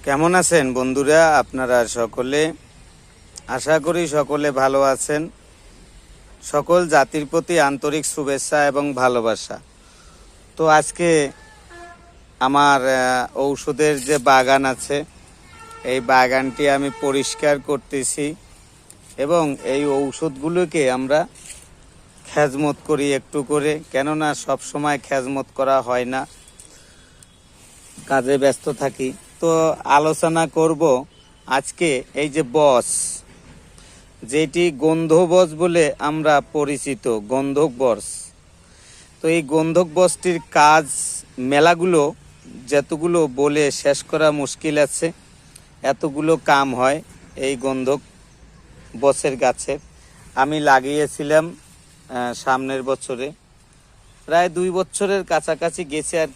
কেমন আছেন বন্ধুরা? আপনারা সকলে, আশা করি সকলে ভালো আছেন। সকল জাতির প্রতি আন্তরিক শুভেচ্ছা এবং ভালোবাসা। তো আজকে আমার ঔষধের যে বাগান আছে, এই বাগানটি আমি পরিষ্কার করতেছি এবং এই ঔষধগুলোকে আমরা খেজমত করি একটু করে, কেননা সব সময় খেজমত করা হয় না, কাজে ব্যস্ত থাকি। তো আলোচনা করব আজকে এই যে বস, যেটি গন্ধবস বলে আমরা পরিচিত, গন্ধক বস। তো এই গন্ধক বসটির কাজ মেলাগুলো, যতগুলো বলে শেষ করা মুশকিল আছে, এতগুলো কাম হয় এই গন্ধক বসের গাছের। আমি লাগিয়েছিলাম সামনের বছরে, প্রায় 2 বছরের কাছাকাছি গেছে আর কি।